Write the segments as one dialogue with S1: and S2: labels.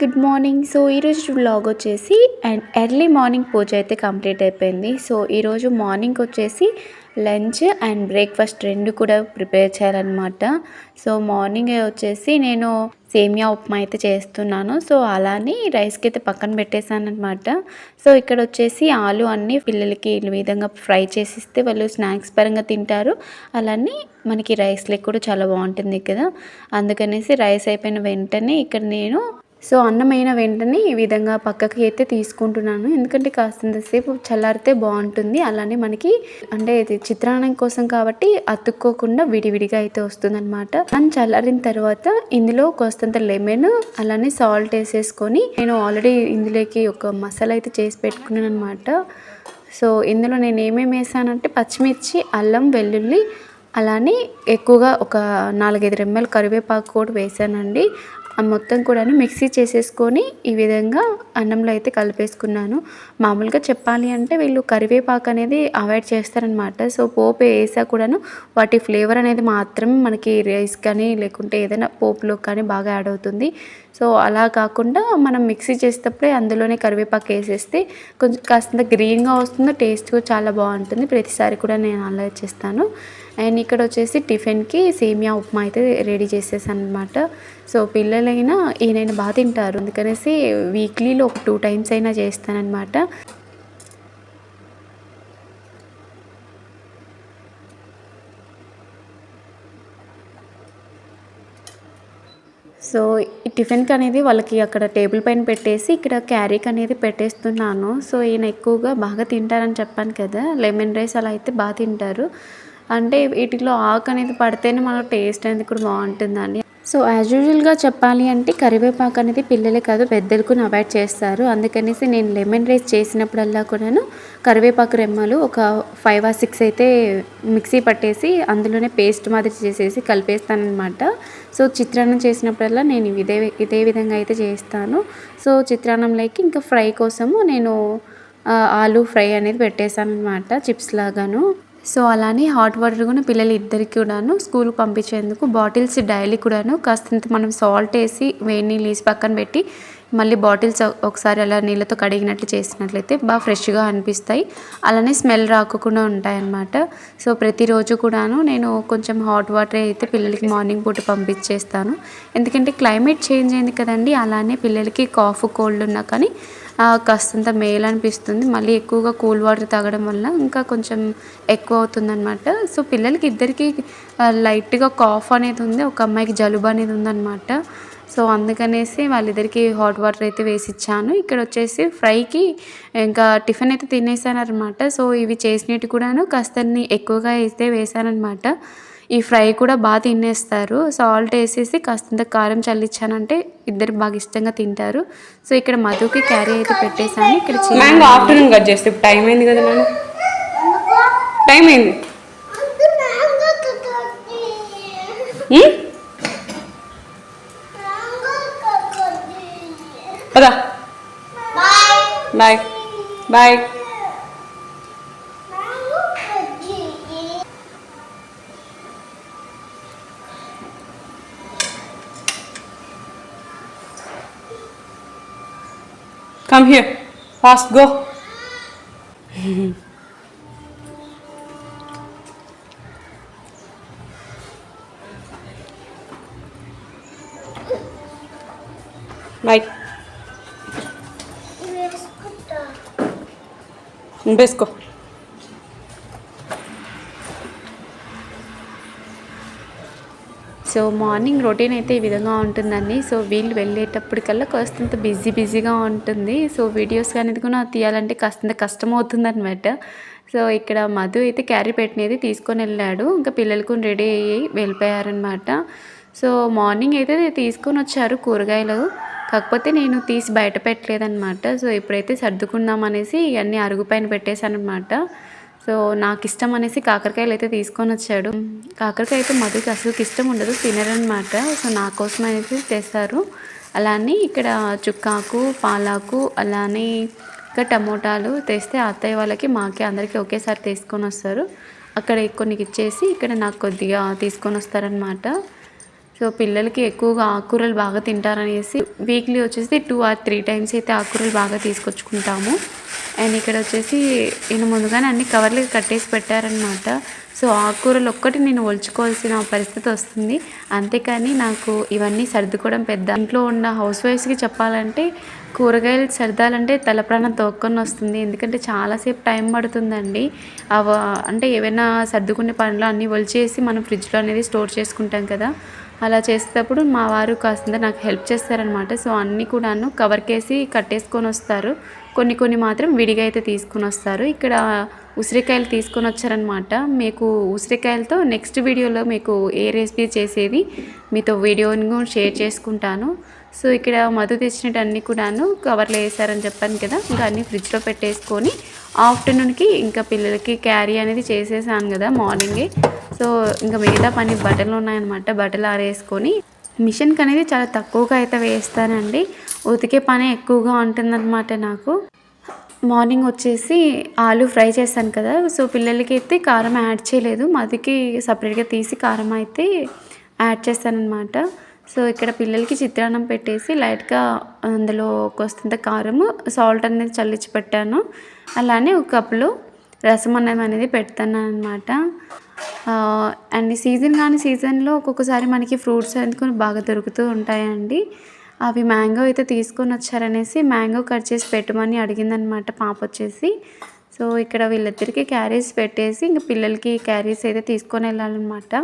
S1: Good morning. So ఈరోజు vlog వచ్చేసి and early morning పూజ అయితే కంప్లీట్ అయిపోయింది. సో ఈరోజు మార్నింగ్ వచ్చేసి లంచ్ అండ్ బ్రేక్ఫాస్ట్ రెండు కూడా ప్రిపేర్ చేయాలన్నమాట. సో మార్నింగ్ వచ్చేసి నేను సేమియా ఉప్మా అయితే చేస్తున్నాను. సో అలానే రైస్కి అయితే పక్కన పెట్టేశాను అనమాట. సో ఇక్కడ వచ్చేసి ఆలు అన్నీ పిల్లలకి ఈ విధంగా ఫ్రై చేసిస్తే వాళ్ళు స్నాక్స్ పరంగా తింటారు. అలానే మనకి రైస్లకి కూడా చాలా బాగుంటుంది కదా. అందుకనేసి రైస్ అయిపోయిన వెంటనే ఇక్కడ నేను అన్నమైన వెంటనే ఈ విధంగా పక్కకి అయితే తీసుకుంటున్నాను. ఎందుకంటే కాస్తంతసేపు చల్లారితే బాగుంటుంది. అలానే మనకి అంటే ఇది చిత్రాన్నం కోసం కాబట్టి అతుక్కోకుండా విడివిడిగా అయితే వస్తుందన్నమాట. అండ్ చల్లారిన తర్వాత ఇందులో కాస్తంత లెమన్ అలానే సాల్ట్ వేసేసుకొని నేను ఆల్రెడీ ఇందులోకి ఒక మసాలా అయితే చేసి పెట్టుకున్నాను అనమాట. సో ఇందులో నేను ఏమేమి వేసానంటే పచ్చిమిర్చి, అల్లం, వెల్లుల్లి, అలానే ఎక్కువగా ఒక 4-5 రెమ్మలు కరివేపాకు కూడా వేసానండి. మొత్తం కూడా మిక్సీ చేసేసుకొని ఈ విధంగా అన్నంలో అయితే కలిపేసుకున్నాను. మామూలుగా చెప్పాలి అంటే వీళ్ళు కరివేపాకు అనేది అవాయిడ్ చేస్తారనమాట. సో పోపు వేసా కూడాను వాటి ఫ్లేవర్ అనేది మాత్రం మనకి రైస్ కానీ లేకుంటే ఏదైనా పోపులో కానీ బాగా యాడ్ అవుతుంది. సో అలా కాకుండా మనం మిక్సీ చేసేటప్పుడే అందులోనే కరివేపాకు వేసేస్తే కొంచెం కాస్త గ్రీన్గా వస్తుంది, టేస్ట్ కూడా చాలా బాగుంటుంది. ప్రతిసారి కూడా నేను అలా చేస్తాను. అండ్ ఇక్కడ వచ్చేసి టిఫిన్కి సేమియా ఉప్మా అయితే రెడీ చేసేసాను అనమాట. సో పిల్లలైనా ఈయనైనా బాగా తింటారు, అందుకనేసి వీక్లీలో ఒక 2 టైమ్స్ అయినా చేస్తానన్నమాట. సో ఈ టిఫిన్కి అనేది వాళ్ళకి అక్కడ టేబుల్ పైన పెట్టేసి ఇక్కడ క్యారీకి అనేది పెట్టేస్తున్నాను. సో ఈయన ఎక్కువగా బాగా తింటారని చెప్పాను కదా, లెమన్ రైస్ అలా అయితే బాగా తింటారు. అంటే వీటిలో ఆకు అనేది పడితేనే మనకు టేస్ట్ అనేది కూడా బాగుంటుందండి. సో యాజ్ యూజువల్గా చెప్పాలి అంటే కరివేపాకు అనేది పిల్లలే కాదు పెద్దలకు అవాయిడ్ చేస్తారు. అందుకనేసి నేను లెమన్ రైస్ చేసినప్పుడల్లా కూడాను కరివేపాకు రెమ్మలు ఒక 5 or 6 అయితే మిక్సీ పట్టేసి అందులోనే పేస్ట్ మాదిరి చేసేసి కలిపేస్తానమాట. సో చిత్రాన్నం చేసినప్పుడల్లా నేను ఇదే విధంగా అయితే చేస్తాను. సో చిత్రాన్నంలోకి ఇంకా ఫ్రై కోసము నేను ఆలు ఫ్రై అనేది పెట్టేశాను అనమాట, చిప్స్ లాగాను. సో అలానే హాట్ వాటర్ కూడా పిల్లలు ఇద్దరికి కూడాను స్కూల్కి పంపించేందుకు బాటిల్స్ డైలీ కూడాను కాస్తంత మనం సాల్ట్ వేసి వేడి నీళ్ళు వేసి పక్కన పెట్టి మళ్ళీ బాటిల్స్ ఒకసారి అలా నీళ్ళతో కడిగినట్లు చేసినట్లయితే బాగా ఫ్రెష్గా అనిపిస్తాయి. అలానే స్మెల్ రాకుండా ఉంటాయన్నమాట. సో ప్రతిరోజు కూడాను నేను కొంచెం హాట్ వాటర్ అయితే పిల్లలకి మార్నింగ్ పూట పంపించేస్తాను. ఎందుకంటే క్లైమేట్ చేంజ్ అయింది కదండి, అలానే పిల్లలకి కాఫ్ కోల్డ్ ఉన్నా కానీ కాస్తంత మేలు అనిపిస్తుంది. మళ్ళీ ఎక్కువగా కూల్ వాటర్ తాగడం వల్ల ఇంకా కొంచెం ఎక్కువ అవుతుందన్నమాట. సో పిల్లలకి ఇద్దరికి లైట్గా కాఫ్ అనేది ఉంది, ఒక అమ్మాయికి జలుబు అనేది ఉందన్నమాట. సో అందుకనేసి వాళ్ళిద్దరికి హాట్ వాటర్ అయితే వేసి ఇచ్చాను. ఇక్కడ వచ్చేసి ఫ్రైకి ఇంకా టిఫిన్ అయితే తినేసానమాట. సో ఇవి చేసినట్టు కూడాను కాస్తన్ని ఎక్కువగా అయితే వేసానమాట. ఈ ఫ్రై కూడా బాగా తినేస్తారు. సాల్ట్ వేసేసి కాస్తంత కారం చల్లించానంటే ఇద్దరు బాగా ఇష్టంగా తింటారు. సో ఇక్కడ మధుకి క్యారీ అయితే పెట్టేశాను. ఇక్కడ
S2: మ్యాంగో ఆఫ్టర్నూన్ కట్ చేస్తే టైం అయింది కదా నాన్న, టైం అయింది. పదా bye bye. Come here, fast, go. Bye. Besko.
S1: So morning routine అయితే ఈ విధంగా ఉంటుందండి. సో వీళ్ళు వెళ్ళేటప్పటికల్లా కాస్తంత బిజీగా ఉంటుంది. సో వీడియోస్ అనేది కూడా తీయాలంటే కాస్తంత కష్టం అవుతుందన్నమాట. సో ఇక్కడ మధు అయితే క్యారీ పెట్టినది తీసుకొని వెళ్ళాడు, ఇంకా పిల్లలకు రెడీ అయ్యి వెళ్ళిపోయారనమాట. సో మార్నింగ్ అయితే తీసుకొని వచ్చారు కూరగాయలు, కాకపోతే నేను తీసి బయట పెట్టలేదన్నమాట. సో ఇప్పుడైతే సర్దుకుందాం అనేసి ఇవన్నీ అరుగు పైన పెట్టేశాను అనమాట. సో నాకు ఇష్టం అనేసి కాకరకాయలు అయితే తీసుకొని వచ్చాడు. కాకరకాయ అయితే మధుకి అసలు ఇష్టం ఉండదు, తినరనమాట. సో నా కోసం అయితే తెస్తారు. అలానే ఇక్కడ చుక్కాకు, పాలాకు, అలానే ఇంకా టమోటాలు తెస్తే అత్తయ్య వాళ్ళకి మాకి అందరికీ ఒకేసారి తీసుకొని వస్తారు. అక్కడ కొన్ని ఇచ్చేసి ఇక్కడ నాకు కొద్దిగా తీసుకొని వస్తారనమాట. సో పిల్లలకి ఎక్కువగా ఆకుకూరలు బాగా తింటారనేసి వీక్లీ వచ్చేసి 2 or 3 టైమ్స్ అయితే ఆకుకూరలు బాగా తీసుకొచ్చుకుంటాము. అండ్ ఇక్కడ వచ్చేసి ఈయన ముందుగానే అన్ని కవర్లకి కట్టేసి పెట్టారనమాట. సో ఆకుకూరలు ఒక్కటి నేను ఒలుచుకోవాల్సిన పరిస్థితి వస్తుంది. అంతేకాని నాకు ఇవన్నీ సర్దుకోవడం పెద్ద. ఇంట్లో ఉన్న హౌస్ వైఫ్స్కి చెప్పాలంటే కూరగాయలు సర్దాలంటే తల ప్రాణం తోక్కొని వస్తుంది. ఎందుకంటే చాలాసేపు టైం పడుతుందండి. అంటే ఏవైనా సర్దుకునే పనులు అన్నీ ఒలిచేసి మనం ఫ్రిడ్జ్లో అనేది స్టోర్ చేసుకుంటాం కదా, అలా చేసేటప్పుడు మా వారు కాస్త నాకు హెల్ప్ చేస్తారనమాట. సో అన్నీ కూడాను కవర్కేసి కట్టేసుకొని వస్తారు. కొన్ని మాత్రం విడిగా అయితే తీసుకొని వస్తారు. ఇక్కడ ఉసిరికాయలు తీసుకొని వచ్చారనమాట. మీకు ఉసిరికాయలతో నెక్స్ట్ వీడియోలో మీకు ఏ రెసిపీ చేసేది మీతో వీడియోని షేర్ చేసుకుంటాను. సో ఇక్కడ మధు తెచ్చినట్టు కూడాను కవర్లో వేసారని చెప్పాను కదా, ఇంకా అన్నీ ఫ్రిడ్జ్లో పెట్టేసుకొని ఆఫ్టర్నూన్కి ఇంకా పిల్లలకి క్యారీ అనేది చేసేసాను కదా మార్నింగే. సో ఇంకా మిగతా పని బట్టలు ఉన్నాయన్నమాట. బట్టలు ఆరేసుకొని మిషన్కి అనేది చాలా తక్కువగా అయితే వేస్తానండి. ఉతికే పని ఎక్కువగా ఉంటుందన్నమాట నాకు. మార్నింగ్ వచ్చేసి ఆలు ఫ్రై చేశాను కదా, సో పిల్లలకి అయితే కారం యాడ్ చేయలేదు. మదికి సపరేట్గా తీసి కారం అయితే యాడ్ చేశానమాట. సో ఇక్కడ పిల్లలకి చిత్రాన్నం పెట్టేసి లైట్గా అందులో కొస్తంత కారము సాల్ట్ అనేది చల్లించి పెట్టాను. అలానే ఒక కప్పులో రసం అన్నం అనేది పెడతాను అనమాట. అండ్ సీజన్లో ఒక్కొక్కసారి మనకి ఫ్రూట్స్ అందుకొని బాగా దొరుకుతూ ఉంటాయండి. అవి మ్యాంగో అయితే తీసుకొని వచ్చారనేసి మ్యాంగో కట్ చేసి పెట్టమని అడిగిందనమాట పాప వచ్చేసి. సో ఇక్కడ వీళ్ళిద్దరికి క్యారీస్ పెట్టేసి ఇంక పిల్లలకి క్యారీస్ అయితే తీసుకొని వెళ్ళాలన్నమాట.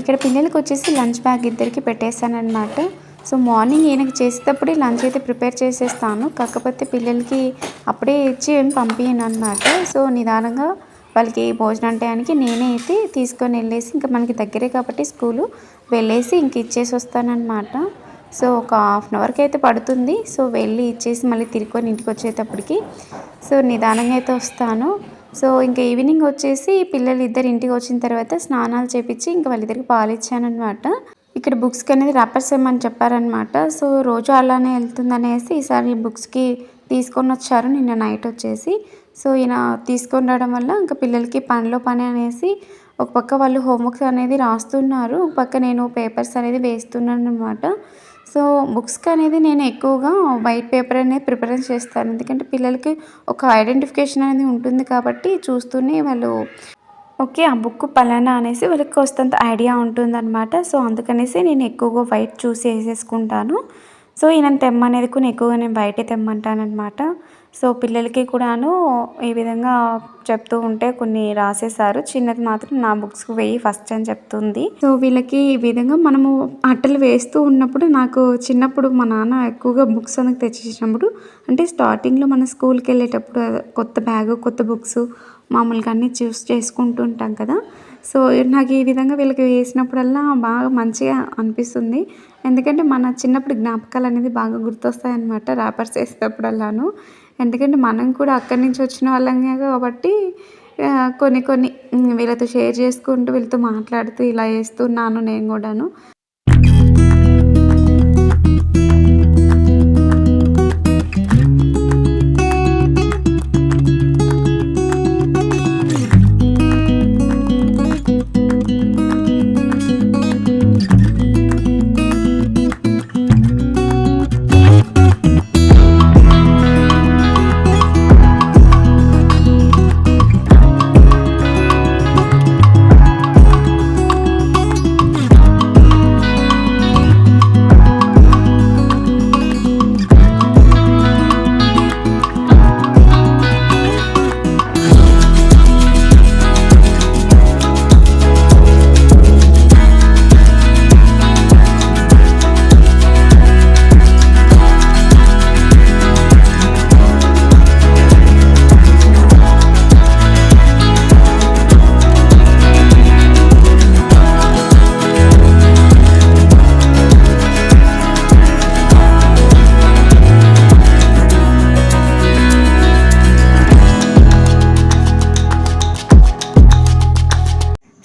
S1: ఇక్కడ పిల్లలకి వచ్చేసి లంచ్ బ్యాగ్ ఇద్దరికి పెట్టేస్తాను అనమాట. సో మార్నింగ్ ఈయనకి చేసేటప్పుడే లంచ్ అయితే ప్రిపేర్ చేసేస్తాను. కాకపోతే పిల్లలకి అప్పుడే ఇచ్చి ఏం పంపించను అనమాట. సో నిదానంగా వాళ్ళకి భోజనం టయానికి నేనే అయితే తీసుకొని వెళ్ళేసి ఇంకా మనకి దగ్గరే కాబట్టి స్కూలు వెళ్ళేసి ఇంక ఇచ్చేసి వస్తానన్నమాట. సో ఒక హాఫ్ అన్ అవర్కి అయితే పడుతుంది. సో వెళ్ళి ఇచ్చేసి మళ్ళీ తిరుక్కొని ఇంటికి వచ్చేటప్పటికి సో నిదానంగా అయితే వస్తాను. సో ఇంకా ఈవినింగ్ వచ్చేసి పిల్లలు ఇద్దరు ఇంటికి వచ్చిన తర్వాత స్నానాలు చేపించి ఇంకా వాళ్ళిద్దరికి పాలు ఇచ్చానమాట. ఇక్కడ బుక్స్కి అనేది ర్యాపర్స్ ఏమని చెప్పారనమాట. సో రోజు అలానే వెళ్తుందనేసి ఈసారి బుక్స్కి తీసుకొని వచ్చారు నిన్న నైట్ వచ్చేసి. సో ఈయన తీసుకొని రావడం వల్ల ఇంకా పిల్లలకి పనిలో పని అనేసి ఒక పక్క వాళ్ళు హోంవర్క్స్ అనేది రాస్తున్నారు, ఒక పక్క నేను పేపర్స్ అనేది వేస్తున్నాను అనమాట. సో బుక్స్కి అనేది నేను ఎక్కువగా వైట్ పేపర్ అనేది ప్రిఫరెన్స్ చేస్తాను. ఎందుకంటే పిల్లలకి ఒక ఐడెంటిఫికేషన్ అనేది ఉంటుంది కాబట్టి చూస్తూనే వాళ్ళు ఓకే ఆ బుక్ పలానా అనేసి వాళ్ళకి కొంత ఐడియా ఉంటుందన్నమాట. సో అందుకనేసి నేను ఎక్కువగా వైట్ చూసి వేసేసుకుంటాను. సో ఈయన తెమ్మనేది కూడా ఎక్కువగా నేను బయటే తెమ్మంటానమాట. సో పిల్లలకి కూడాను ఈ విధంగా చెప్తూ ఉంటే కొన్ని రాసేసారు. చిన్నది మాత్రం నా బుక్స్కి వెయ్యి ఫస్ట్ అని చెప్తుంది. సో వీళ్ళకి ఈ విధంగా మనము అట్టలు వేస్తూ ఉన్నప్పుడు నాకు చిన్నప్పుడు మా నాన్న ఎక్కువగా బుక్స్ అందుకు తెచ్చిచ్చినప్పుడు అంటే స్టార్టింగ్లో మన స్కూల్కి వెళ్ళేటప్పుడు కొత్త బ్యాగు కొత్త బుక్స్ మామూలుగా అన్నీ చూస్ చేసుకుంటూ ఉంటాం కదా. సో నాకు ఈ విధంగా వీళ్ళకి వేసినప్పుడల్లా బాగా మంచిగా అనిపిస్తుంది. ఎందుకంటే మన చిన్నప్పుడు జ్ఞాపకాలు అనేది బాగా గుర్తొస్తాయి అన్నమాట ర్యాపర్స్ వేసేటప్పుడల్లాను. ఎందుకంటే మనం కూడా అక్కడి నుంచి వచ్చిన వాళ్ళమే కాబట్టి కొన్ని వీళ్ళతో షేర్ చేసుకుంటూ వీళ్ళతో మాట్లాడుతూ ఇలా వేస్తున్నాను నేను కూడాను.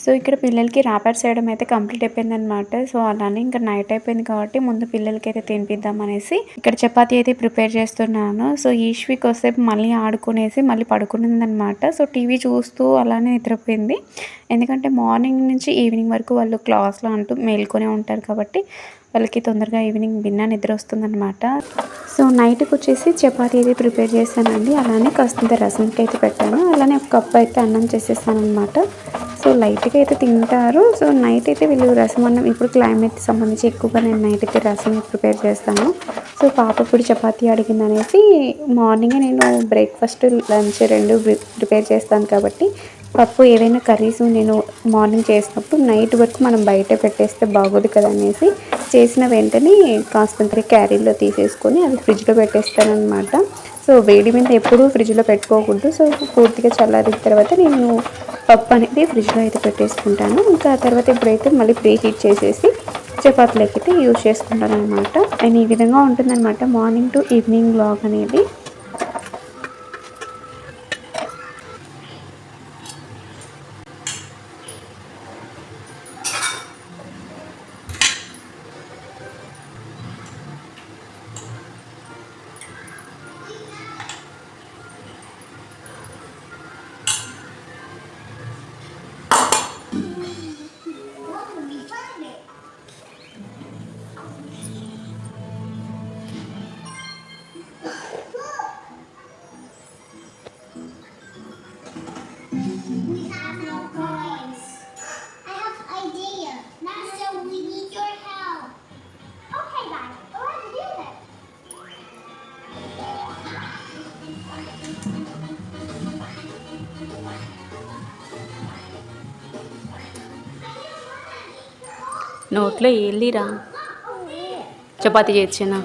S1: సో ఇక్కడ పిల్లలకి ర్యాపర్స్ వేయడం అయితే కంప్లీట్ అయిపోయిందనమాట. సో అలానే ఇంకా నైట్ అయిపోయింది కాబట్టి ముందు పిల్లలకి అయితే తినిపిద్దాం అనేసి ఇక్కడ చపాతీ అయితే ప్రిపేర్ చేస్తున్నాను. సో ఈశ్వి కొద్దిసేపు మళ్ళీ ఆడుకునేసి మళ్ళీ పడుకునిందనమాట. సో టీవీ చూస్తూ అలానే నిద్రపోయింది. ఎందుకంటే మార్నింగ్ నుంచి ఈవినింగ్ వరకు వాళ్ళు క్లాస్లో అంటూ మేల్కొనే ఉంటారు కాబట్టి వాళ్ళకి తొందరగా ఈవినింగ్ భిన్న నిద్ర వస్తుందన్నమాట. సో నైట్కి వచ్చేసి చపాతీ అయితే ప్రిపేర్ చేశానండి. అలానే కాస్తంత రసంకి అయితే పెట్టాను. అలానే ఒక కప్పు అయితే అన్నం చేసేసాను అనమాట. సో లైట్గా అయితే తింటారు. సో నైట్ అయితే వీళ్ళు రసం అన్నం ఇప్పుడు క్లైమేట్కి సంబంధించి ఎక్కువగా నేను నైట్ అయితే రసం ప్రిపేర్ చేస్తాను. సో పాప ఇప్పుడు చపాతీ అడిగింది అనేసి మార్నింగే నేను బ్రేక్ఫాస్ట్ లంచ్ రెండు ప్రిపేర్ చేస్తాను కాబట్టి పప్పు ఏవైనా కర్రీస్ నేను మార్నింగ్ చేసినప్పుడు నైట్ వరకు మనం బయట పెట్టేస్తే బాగోదు కదా అనేసి చేసిన వెంటనే కాస్తంత క్యారీలో తీసేసుకొని అది ఫ్రిడ్జ్లో పెట్టేస్తానమాట. సో వేడి మీద ఎప్పుడూ ఫ్రిడ్జ్లో పెట్టుకోకూడదు. సో పూర్తిగా చల్లారిన తర్వాత నేను పప్పు అనేది ఫ్రిడ్జ్లో అయితే పెట్టేసుకుంటాను. ఇంకా తర్వాత ఇప్పుడైతే మళ్ళీ ప్రీ హీట్ చేసేసి చపాతీలకి అయితే యూజ్ చేసుకుంటాను అనమాట. అండ్ ఈ విధంగా ఉంటుందన్నమాట మార్నింగ్ టు ఈవినింగ్ వ్లాగ్ అనేది.
S2: నోట్లో వెళ్ళిరా. చపాతీ చేయొచ్చేనా?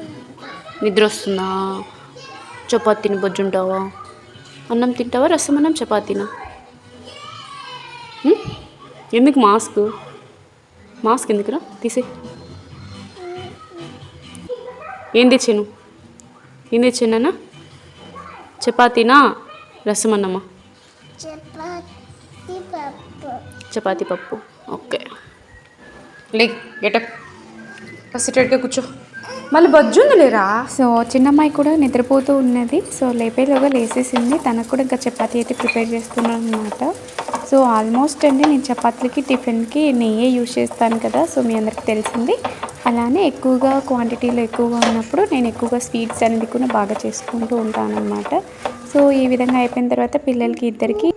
S2: నిద్ర వస్తుందా? చపాతీని బొజ్జుంటావా? అన్నం తింటావా? రసం అన్నం చపాతీనా? ఎందుకు మాస్క్ ఎందుకురా? తీసే. ఏం తెచ్చానా? చపాతీనా రసం అన్నమా? చపాతీ పప్పు. ఓకే లే గెటప్ ఫస్ట్ కూర్చో. మళ్ళీ బజ్జుంది లేరా.
S1: సో చిన్నమ్మాయి కూడా నిద్రపోతూ ఉన్నది. సో లేపేలోగా లేసేసింది. తనకు కూడా ఇంకా చపాతీ అయితే ప్రిపేర్ చేస్తున్నాను అనమాట. సో ఆల్మోస్ట్ అండి నేను చపాతీలకి టిఫిన్కి నెయ్యే యూజ్ చేస్తాను కదా. సో మీ అందరికి తెలిసింది. అలానే ఎక్కువగా క్వాంటిటీలో ఎక్కువగా ఉన్నప్పుడు నేను ఎక్కువగా స్వీట్స్ అనేది కూడా బాగా చేసుకుంటూ ఉంటాను అనమాట. సో ఈ విధంగా అయిపోయిన తర్వాత పిల్లలకి ఇద్దరికి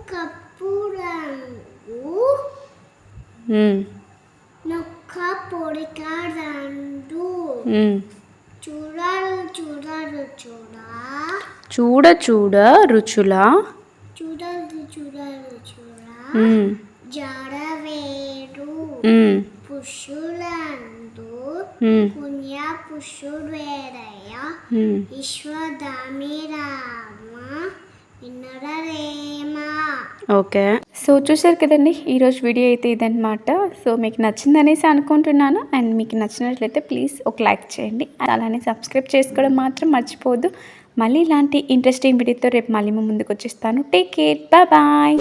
S1: చూడ రుచులా
S3: జడవేరు పుష్యులందు పుణ్య పుష్యుడేరయ్య విశ్వదామిరామ వినరేమా.
S1: ఓకే. సో చూశారు కదండి ఈరోజు వీడియో అయితే ఇదన్నమాట. సో మీకు నచ్చిందనేసి అనుకుంటున్నాను. అండ్ మీకు నచ్చినట్లయితే ప్లీజ్ ఒక లైక్ చేయండి. అలానే సబ్స్క్రైబ్ చేసుకోవడం మాత్రం మర్చిపోవద్దు. మళ్ళీ ఇలాంటి ఇంట్రెస్టింగ్ వీడియోతో రేపు మళ్ళీ ముందుకు వచ్చేస్తాను. Take care. బాయ్.